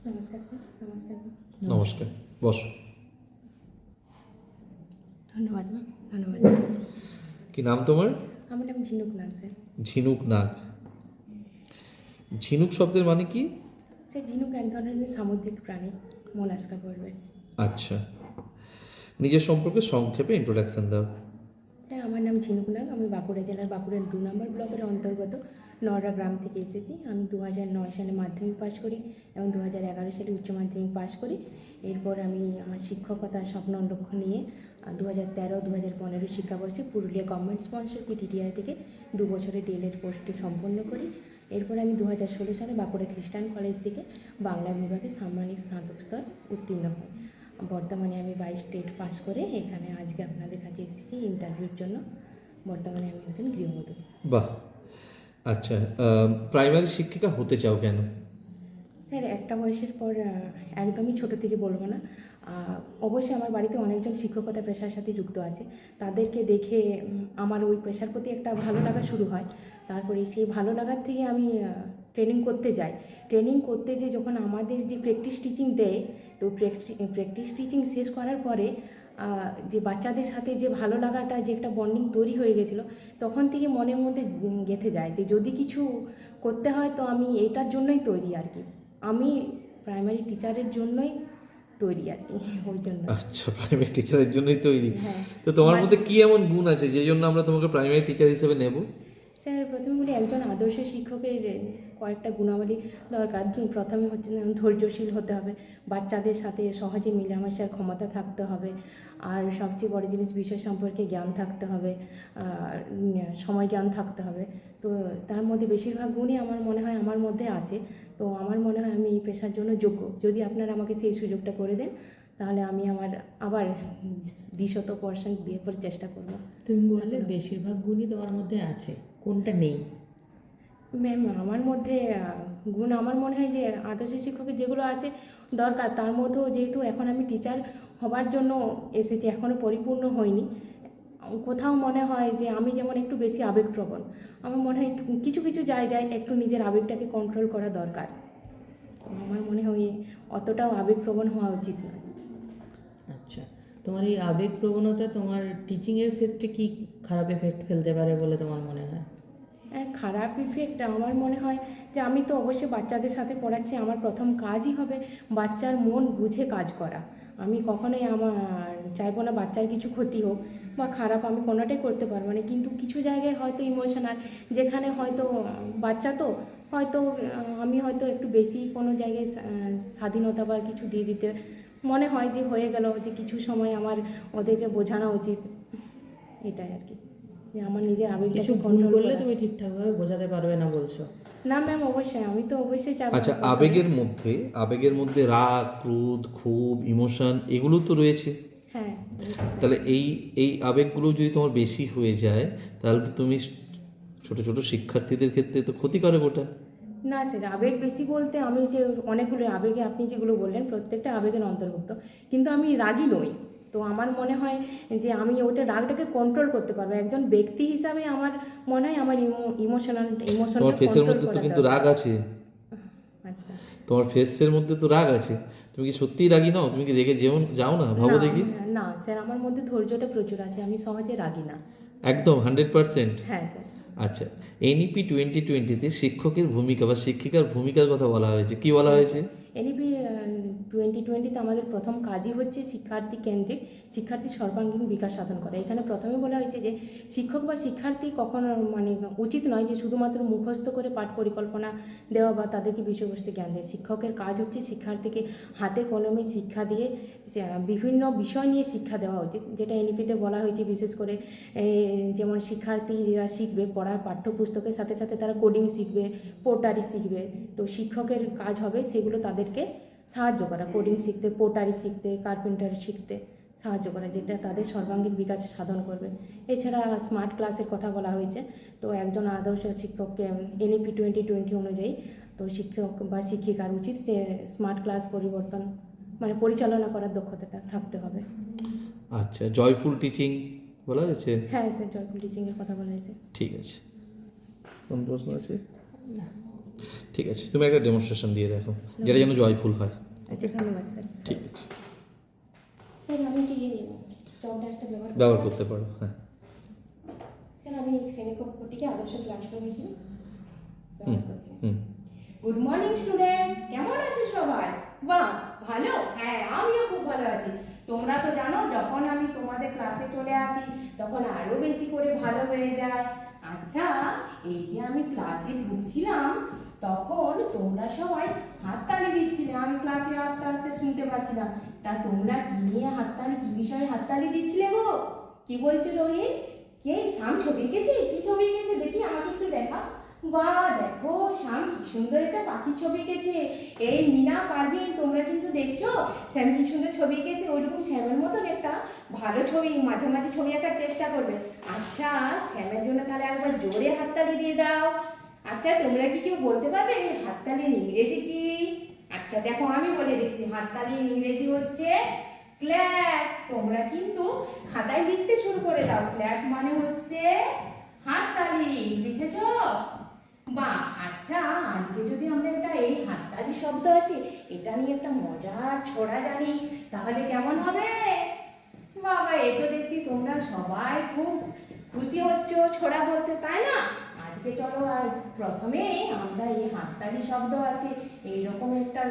নমস্কার স্যার। নমস্কার। নমস্কার, বসো। ধন্যবাদ ম্যাম। ধন্যবাদ স্যার। কি নাম তোমার? আমার নাম ঝিনুক নাগ স্যার। ঝিনুক নাগ। ঝিনুক শব্দের মানে কি? স্যার ঝিনুক এক ধরনের সামুদ্রিক প্রাণী, মোলাস্কা পর্বের। আচ্ছা, নিজের সম্পর্কে সংক্ষেপে ইন্ট্রোডাকশন দাও। স্যার আমার নাম ঝিনুক নাগ। আমি বাঁকুড়া জেলার বাঁকুড়ার 2 নম্বর ব্লকের অন্তর্গত নড়া গ্রাম থেকে এসেছি। আমি 2009 সালে মাধ্যমিক পাশ করি এবং 2011 সালে উচ্চ মাধ্যমিক পাশ করি। এরপর আমি আমার শিক্ষকতার স্বপ্ন লক্ষ্য নিয়ে 2013-2015 শিক্ষাবর্ষে পুরুলিয়া গভর্নমেন্ট স্পন্সর পিটিটিআই থেকে 2 বছরের ডিএলএড কোর্সটি সম্পন্ন করি। এরপর আমি 2016 সালে বাঁকুড়া খ্রিস্টান কলেজ থেকে বাংলা বিভাগে সাম্মানিক স্নাতক স্তর উত্তীর্ণ হই। বর্তমানে আমি 22 টেট পাস করে এখানে আজকে আপনাদের কাছে এসেছি ইন্টারভিউর জন্য। বর্তমানে আমি একজন গৃহবধূ। বাহ, আচ্ছা। প্রাইমারি শিক্ষিকা হতে চাও কেন? স্যার একটা বয়সের পর একদমই ছোট থেকে বলবো না, অবশ্যই আমার বাড়িতে অনেকজন শিক্ষকতা পেশার সাথে যুক্ত আছে। তাদেরকে দেখে আমার ওই পেশার প্রতি একটা ভালো লাগা শুরু হয়। তারপরে সেই ভালো লাগার থেকে আমি ট্রেনিং করতে যাই। ট্রেনিং করতে যেয়ে যখন আমাদের যে প্র্যাকটিস টিচিং দেয়, তো প্র্যাকটিস টিচিং শেষ করার পরে যে বাচ্চাদের সাথে যে ভালো লাগাটা, যে একটা বন্ডিং তৈরি হয়ে গেছিলো, তখন থেকে মনের মধ্যে গেঁথে যায় যে যদি কিছু করতে হয় তো আমি এটার জন্যই তৈরি আর কি। আমি প্রাইমারি টিচারের জন্যই তৈরি আর কি, ওই জন্য। আচ্ছা, প্রাইমারি টিচারের জন্যই তৈরি। হ্যাঁ। তো তোমার মধ্যে কি এমন গুণ আছে যে জন্য আমরা তোমাকে প্রাইমারি টিচার হিসেবে নেব? স্যার প্রথমে বলি, একজন আদর্শ শিক্ষকের কয়েকটা গুণাবলী দরকার। প্রথমে হচ্ছে ধৈর্যশীল হতে হবে, বাচ্চাদের সাথে সহজে মিলেমিশার ক্ষমতা থাকতে হবে, আর সবচেয়ে বড় জিনিস বিষয় সম্পর্কে জ্ঞান থাকতে হবে, আর সময় জ্ঞান থাকতে হবে। তো তার মধ্যে বেশিরভাগ গুণই আমার মনে হয় আমার মধ্যে আছে। তো আমার মনে হয় আমি এই পেশার জন্য যোগ্য। যদি আপনারা আমাকে সেই সুযোগটা করে দেন তাহলে আমি আমার আবার 200% দিয়ে পরে চেষ্টা করবো। তুমি বললে বেশিরভাগ গুণই তোমার মধ্যে আছে, কোনটা নেই? ম্যাম আমার মধ্যে গুণ আমার মনে হয় যে আদর্শ শিক্ষকের যেগুলো আছে দরকার, তার মধ্যেও যেহেতু এখন আমি টিচার হবার জন্য এসেছি, এখনও পরিপূর্ণ হয়নি। কোথাও মনে হয় যে আমি যেমন একটু বেশি আবেগপ্রবণ, আমার মনে হয় কিছু কিছু জায়গায় একটু নিজের আবেগটাকে কন্ট্রোল করা দরকার। তো আমার মনে হয় অতটাও আবেগপ্রবণ হওয়া উচিত নয়। আচ্ছা, তোমার এই আবেগ প্রবণতা তোমার টিচিংয়ের ক্ষেত্রে কি খারাপ এফেক্ট ফেলতে পারে বলে তোমার মনে হয়? খারাপ ইফেক্ট আমার মনে হয় যে আমি তো অবশ্যই বাচ্চাদের সাথে পড়াচ্ছি, আমার প্রথম কাজই হবে বাচ্চার মন বুঝে কাজ করা। আমি কখনোই আমার চাইবো না বাচ্চার কিছু ক্ষতি হোক বা খারাপ, আমি কোনোটাই করতে পারবো না। কিন্তু কিছু জায়গায় হয়তো ইমোশনাল, যেখানে হয়তো বাচ্চা তো হয়তো আমি হয়তো একটু বেশি কোনো জায়গায় স্বাধীনতা বা কিছু দিয়ে দিতে মনে হয় যে হয়ে গেল, যে কিছু সময় আমার ওদেরকে বোঝানো উচিত, এটাই আর কি, যে আমার নিজের কিছু আবেগটাকে ভুল কন্ট্রোল করলে করা। তুমি ঠিকঠাকভাবে বোঝাতে পারবে না বলছো? না ম্যাম, অবশ্যই আমি তো অবশ্যই চাইবো। আচ্ছা, আবেগের মধ্যে রাগ, ক্রোধ, ক্ষোভ, ইমোশন এগুলো তো রয়েছে। হ্যাঁ অবশ্যই স্যার। তাহলে এই এই আবেগগুলো যদি তোমার বেশি হয়ে যায় তাহলে তো তুমি ছোট ছোট শিক্ষার্থীদের ক্ষেত্রে তো ক্ষতিকারক ওটা। না স্যার, আবেগ বেশি বলতে আমি যে অনেকগুলো আবেগে আপনি যেগুলো বললেন প্রত্যেকটা আবেগের অন্তর্ভুক্ত, কিন্তু আমি রাগী নই। তো আমার মনে হয় যে আমি ওটা রাগটাকে কন্ট্রোল করতে পারবো। একজন ব্যক্তি হিসাবে আমার মনে হয় আমার তোমার ইমোশনটা ফেসের কন্ট্রোল মধ্যে তো করা কিন্তু দরকার। রাগ আছে। আচ্ছা। তোমার ফেসের মধ্যে তো রাগ আছে। তুমি কি সত্যিই রাগী নাও? তুমি কি দেখে যেমন যাও না, ভাবো না দেখি। না স্যার, আমার মধ্যে ধৈর্যটা প্রচুর আছে, আমি সহজে রাগি না। একদম 100%? হ্যাঁ স্যার। আচ্ছা, এনইপি 2020-তে শিক্ষকের ভূমিকা বা শিক্ষিকার ভূমিকার কথা বলা হয়েছে, কি বলা হ্যাঁ হয়েছে? স্যার, এনইপি 2020-তে আমাদের প্রথম কাজই হচ্ছে শিক্ষার্থী কেন্দ্রিক, শিক্ষার্থীর সর্বাঙ্গীন বিকাশ সাধন করা। এখানে প্রথমে বলা হয়েছে যে শিক্ষক বা শিক্ষার্থী কখনো মানে উচিত নয় যে শুধুমাত্র মুখস্থ করে পাঠ পরিকল্পনা দেওয়া বা তাদেরকে বিষয়বস্তু জ্ঞান দেয়। শিক্ষকের কাজ হচ্ছে শিক্ষার্থীকে হাতে কলমে শিক্ষা দিয়ে বিভিন্ন বিষয় নিয়ে শিক্ষা দেওয়া উচিত, যেটা এনইপিতে বলা হয়েছে। বিশেষ করে যেমন শিক্ষার্থীরা শিখবে পড়ার পাঠ্যপুস্তকের সাথে সাথে তারা কোডিং শিখবে, পোর্টারি শিখবে। তো শিক্ষকের কাজ হবে সেগুলো তাদেরকে সাহায্য করা, কোডিং শিখতে, পোর্টারি শিখতে, কার্পেন্টারি শিখতে সাহায্য করা, যেটা তাদের সর্বাঙ্গীন বিকাশে সাধন করবে। এছাড়া স্মার্ট ক্লাসের কথা বলা হয়েছে। তো একজন আদর্শ শিক্ষককে এনইপি 2020 অনুযায়ী তো শিক্ষক বা শিক্ষিকার উচিত যে স্মার্ট ক্লাস পরিচালনা করার দক্ষতাটা থাকতে হবে। আচ্ছা, জয়ফুল টিচিং বলা হয়েছে? হ্যাঁ স্যার, জয়ফুল টিচিংয়ের কথা বলা হয়েছে। ঠিক আছে। কোন প্রশ্ন আছে? না। ঠিক আছে, তুমি একটা ডেমনস্ট্রেশন দিয়ে দেখো যেটা যেন জয়ফুল হয়। আচ্ছা, ধন্যবাদ স্যার। ঠিক আছে, স্যার আমি কি চক ডাস্টটা ব্যবহার করতে পারো। হ্যাঁ, স্যার আমি সেমিকোপটিকে আদর্শ ক্লাসরুম হিসেবে ব্যবহার করছি। হুম, গুড মর্নিং স্টুডেন্টস, কেমন আছো সবাই? বাহ, ভালো? হ্যাঁ, আমিও খুব ভালো আছি। তোমরা তো জানো যখন আমি তোমাদের ক্লাসে চলে আসি তখন আরো বেশি করে ভালো হয়ে যায়। আচ্ছা, এই যে আমি ক্লাসে ঢুকছিলাম তখন তোমরা সবাই হাততালি দিচ্ছিলে, আমি ক্লাসে আস্তে আস্তে শুনতে পাচ্ছিলাম। তা তোমরা কি নিয়ে হাততালি, কি বিষয়ে হাততালি দিচ্ছিলে গো? কি বলছো রোহিত? কে শ্যাম ছবি এঁকেছে? কি ছবি এঁকেছে দেখি, আমাকে একটু দেখা। বাহ, দেখো শ্যাম কি সুন্দর একটা পাখির ছবি এঁকেছে। এই মিনা, পারভিন, তোমরা কিন্তু দেখছো শ্যাম কি সুন্দর ছবি এঁকেছে। ওইরকম শ্যামের মতন একটা ভালো ছবি মাঝে মাঝে ছবি আঁকার চেষ্টা করবে। আচ্ছা, শ্যামের জন্য তাহলে একবার জোরে হাততালি দিয়ে দাও। আচ্ছা, তোমরা কি কেউ বলতে পারবে এই হাততালির ইংরেজি কি? আচ্ছা দেখো, আমি বলে দিচ্ছি, হাততালির ইংরেজি হচ্ছে ক্ল্যাপ। তোমরা কিন্তু খাতায় লিখতে শুরু করে দাও। ক্ল্যাপ মানে হচ্ছে হাততালি, লিখেছো? বাহ, আচ্ছা, আজকে যদি আমরা এই হাততালি শব্দ আছে এটা নিয়ে একটা মজার ছড়া জানি তাহলে কেমন হবে? বাবা, এ তো দেখছি তোমরা সবাই খুব খুশি হচ্ছ ছড়া বলতে, তাই না? আজকে চলো আজ প্রথমে আমরা এই হাততালি শব্দ আছে এইরকম একটা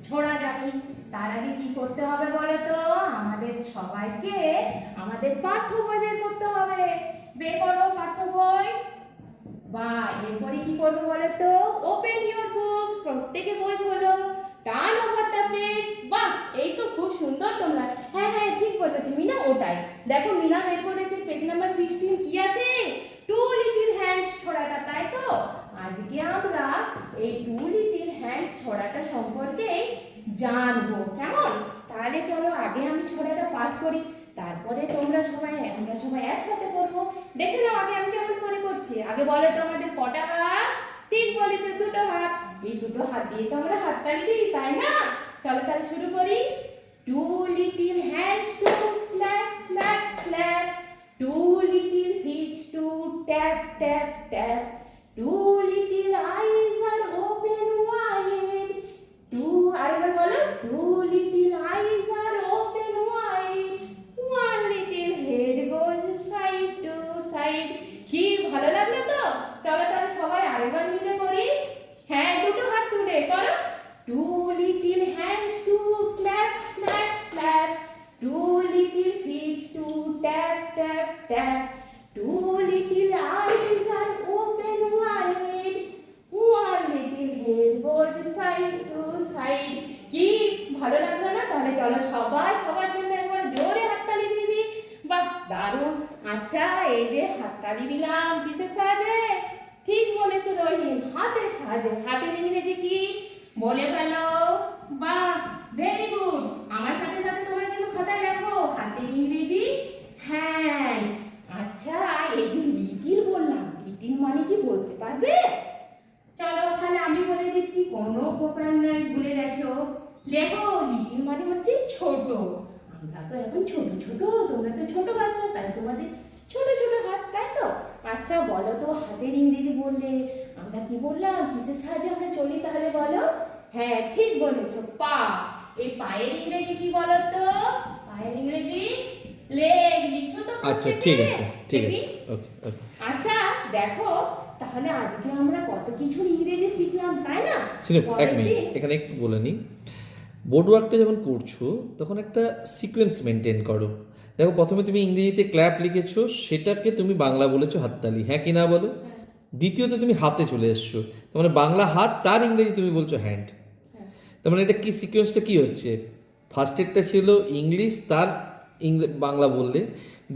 ছড়া জানি। তার আগে কি করতে হবে বলো তো? আমাদের সবাইকে আমাদের পাঠ্য বই বের করতে হবে। বের করো পাঠ্য বই। বা এরপরে কি করবো বলো তো? ওপেন ইউর বুকস, প্রত্যেকে বই খোলো, টার্ন ওভার দ্য পেজ। বাহ, এই তো খুব সুন্দর তোমরা। হ্যাঁ হ্যাঁ, ঠিক বলেছি মিনা, ওটাই দেখো। মিনা বের করেছে পেজ নাম্বার 16, কি আছে? টু লিটল হ্যান্ডস ছড়াটা, তাই তো? আজকে আমরা এই টু লিটল হ্যান্ডস ছড়াটা সম্পর্কে জানবো, কেমন? তাহলে চলো আগে আমি ছড়াটা পাঠ করি, তারপরে আমরা সবাই একসাথে করবো। দেখে নাও আগে আমি কেমন করে করছি। আগে বলো তো আমাদের কটা হাত? ঠিক বলেছো, দুটো হাত। এই দুটো হাত দিয়ে তো আমরা হাততালি দিই, তাই না? চলো তাহলে শুরু করি। Two little hands to clap clap clap, two little feet to tap tap tap, two little eyes are open wide, আরেকবার বলো। Two little eyes are open wide, one little head goes side to side. কি ভালো লাগলো তো? চলো তাহলে সবাই আরেকবার মিলে করি। হ্যাঁ, দুটো হাত তুলে করো। Two little hands to clap clap clap, two little feet to tap tap tap, two little eyes are open wide, one little head goes side to side. কি ভালো লাগলো না? তাহলে চলো সবাই সবার জন্য একবার জোরে হাততালি দিয়ে দিই। বাহ, দারুণ। আচ্ছা, এই যে হাততালি দিলাম কিসের সাহায্যে? ঠিক বলেছো রহিম, হাতের সাহায্যে। হাতের ইংরেজি কি বলে ফেলো। বাহ, ভেরি গুড। আমার সাথে সাথে তোমরা কিন্তু খাতায় লেখো হাতের ইংরেজি হ্যান্ড। আচ্ছা, এই যে লিটিল বললাম, লিটিল মানে কি বলতে পারবে? চলো তাহলে আমি বলে দিচ্ছি, কোনো ব্যাপার নাই, ভুলে গেছো। লেখো, লিটিল মানে হচ্ছে ছোট। আমরা তো এখন ছোট ছোট, তোমরা তো ছোট বাচ্চা, তাই তোমাদের ছোট ছোট হাত, তাই তো? আচ্ছা বলো তো, হাতের ইংরেজি বললে আমরা কি বললাম, কিসের সাহায্যে আমরা চলি তাহলে বলো? হ্যাঁ, ঠিক বলেছো, পা। এই পায়ের ইংরেজি কি বলো তো? পায়ের ইংরেজি লেগ। লিখছো তো? আচ্ছা, ঠিক আছে, ঠিক আছে, ওকে ওকে। আচ্ছা দেখো, তাহলে আজকে আমরা কত কিছু ইংরেজি শিখলাম, তাই না? ঠিক আছে, এক মিনিট এখানে একটু বলে নিই। বোর্ড ওয়ার্কটা যখন করছো তখন একটা সিকোয়েন্স মেনটেন করো। দেখো, প্রথমে তুমি ইংরেজিতে ক্ল্যাপ লিখেছো, সেটাকে তুমি বাংলা বলেছো হাততালি, হ্যাঁ কি না বলো? দ্বিতীয়তে তুমি হাতে চলে এসছো, তার মানে বাংলা হাত, তার ইংরেজি তুমি বলছো হ্যান্ড। তার মানে এটা কি সিকোয়েন্সটা কি হচ্ছে? ফার্স্টেরটা ছিল ইংলিশ, তার বাংলা বললে,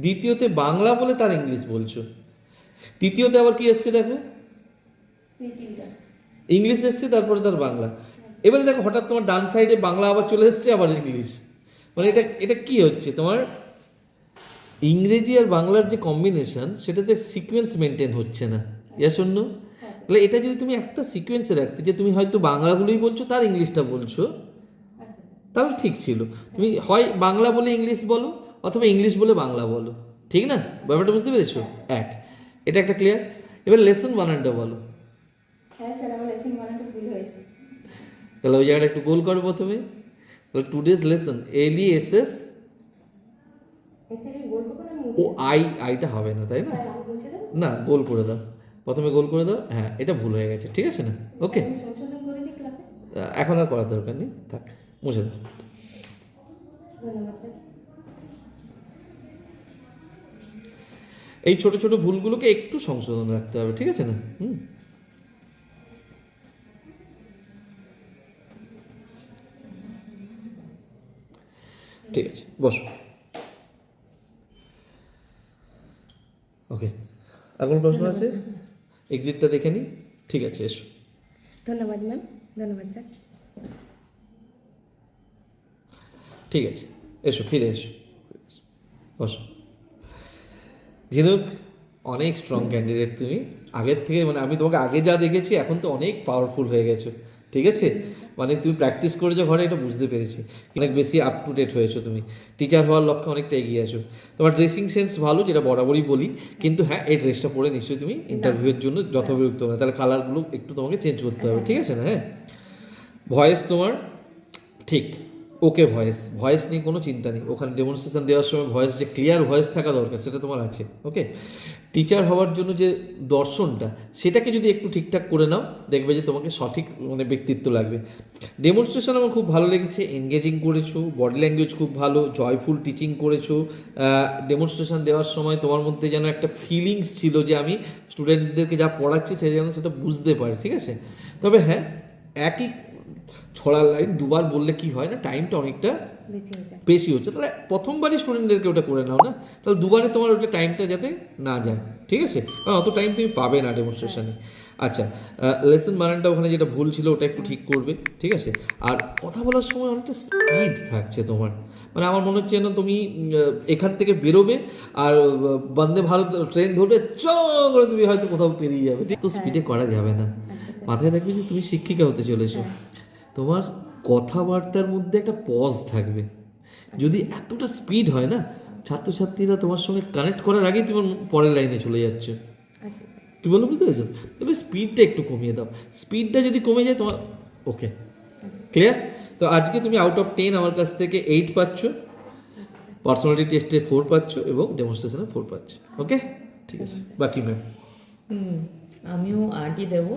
দ্বিতীয়তে বাংলা বলে তার ইংলিশ বলছো, তৃতীয়তে আবার কি এসছে দেখো, লিটিলটা। ইংলিশ এসছে তারপরে তার বাংলা। এবারে দেখো হঠাৎ তোমার ডান সাইডে বাংলা আবার চলে এসছে, আবার ইংলিশ। মানে এটা এটা কি হচ্ছে? তোমার ইংরেজি আর বাংলার যে কম্বিনেশন, সেটাতে সিকোয়েন্স মেনটেন হচ্ছে না। ইয়া শূন্য। তাহলে এটা যদি তুমি একটা সিকোয়েন্সে রাখতে, যে তুমি হয়তো বাংলাগুলোই বলছো, তার ইংলিশটা বলছো, আচ্ছা, তাহলে ঠিক ছিল। তুমি হয় বাংলা বলে ইংলিশ বলো, অথবা ইংলিশ বলে বাংলা বলো, ঠিক না? ব্যাপারটা বুঝতে পেরেছো? এক, এটা একটা ক্লিয়ার। এবার লেসন বানানটা বলো। হ্যাঁ স্যার, আমার লেসন বানানটা তাহলে ওই জায়গাটা একটু গোল করো প্রথমে। তাহলে টুডেজ লেসন LESS এছাড়া গোল করবো না ও আইটা হবে না, তাই না? মুছে দেবো। না, গোল করে দাও, প্রথমে গোল করে দাও। হ্যাঁ, এটা ভুল হয়ে গেছে, ঠিক আছে না? ওকে, আমি সংশোধন করে দিই ক্লাসে। এখন আর করার দরকার নেই, থাক, মুছে দাও। ধন্যবাদ স্যার। এই ছোট ছোট ভুলগুলোকে একটু সংশোধন রাখতে হবে, ঠিক আছে না? ঠিক আছে, বসো। ওকে, আর কোনো প্রশ্ন আছে? এক্সিটটা দেখে নিই। ঠিক আছে, এসো। ধন্যবাদ ম্যাম, ধন্যবাদ স্যার। ঠিক আছে, এসো, ফিরে এসো, বসো। ঝিনুক, অনেক স্ট্রং ক্যান্ডিডেট তুমি, আগের থেকে, মানে আমি তোমাকে আগে যা দেখেছি এখন তো অনেক পাওয়ারফুল হয়ে গেছো, ঠিক আছে? মানে তুমি প্র্যাকটিস করেছো ঘরে, এটা বুঝতে পেরেছি। অনেক বেশি আপ টু ডেট হয়েছো তুমি, টিচার হওয়ার লক্ষ্যে অনেকটা এগিয়ে আছো। তোমার ড্রেসিং সেন্স ভালো, যেটা বরাবরই বলি, কিন্তু হ্যাঁ, এই ড্রেসটা পরে নিশ্চয়ই তুমি ইন্টারভিউয়ের জন্য যথোপযুক্ত না, তাহলে কালারগুলো একটু তোমাকে চেঞ্জ করতে হবে, ঠিক আছে না? হ্যাঁ, ভয়েস তোমার ঠিক, ওকে, ভয়েস নিয়ে কোনো চিন্তা নেই। ওখানে ডেমনস্ট্রেশন দেওয়ার সময় ভয়েস, যে ক্লিয়ার ভয়েস থাকা দরকার, সেটা তোমার আছে। ওকে, টিচার হওয়ার জন্য যে দর্শনটা, সেটাকে যদি একটু ঠিকঠাক করে নাও, দেখবে যে তোমাকে সঠিক মানে ব্যক্তিত্ব লাগবে। ডেমনস্ট্রেশন আমার খুব ভালো লেগেছে, এনগেজিং করেছো, বডি ল্যাঙ্গুয়েজ খুব ভালো, জয়ফুল টিচিং করেছো। ডেমনস্ট্রেশন দেওয়ার সময় তোমার মধ্যে যেন একটা ফিলিংস ছিল যে আমি স্টুডেন্টদেরকে যা পড়াচ্ছি সে যেন সেটা বুঝতে পারে, ঠিক আছে? তবে হ্যাঁ, একই ছড়ার লাইন দুবার বললে কি হয় না, টাইমটা অনেকটা বেশি হয়ে যায়। বেশি হচ্ছে। তাহলে প্রথমবারই স্টুডেন্টদেরকে ওটা করে নাও না, তাহলে দুবারে তোমার ওটা টাইমটা যাতে না যায়, ঠিক আছে? কারণ অত টাইম তুমি পাবে না ডেমনস্ট্রেশনে। আচ্ছা, লেসন বানানটা ওখানে যেটা ভুল ছিল ওটা একটু ঠিক করবে, ঠিক আছে? আর কথা বলার সময় অনেকটা স্পিড থাকছে তোমার, মানে আমার মনে হচ্ছে যেন তুমি এখান থেকে বেরোবে আর বন্দে ভারত ট্রেন ধরবে, চ করে তুমি হয়তো কোথাও পেরিয়ে যাবে, ঠিক? তো স্পিডে করা যাবে না। মাথায় রাখবে যে তুমি শিক্ষিকা হতে চলেছো, তোমার কথাবার্তার মধ্যে একটা পজ থাকবে। যদি এতটা স্পিড হয় না, ছাত্রছাত্রীরা তোমার সঙ্গে কানেক্ট করার আগেই তোমার পরের লাইনে চলে যাচ্ছে। আচ্ছা কি বলো, বুঝতে পেরেছো? তবে স্পিডটা একটু কমিয়ে দাও, স্পিডটা যদি কমে যায় তোমার, ওকে, ক্লিয়ার? তো আজকে তুমি আউট অফ 10 আমার কাছ থেকে 8 পাচ্ছ, পার্সোনালিটি টেস্টে 4 পাচ্ছ এবং ডেমনস্ট্রেশনে 4 পাচ্ছ। ওকে, ঠিক আছে, বাকি ম্যাম। আমিও 8ই দেবো।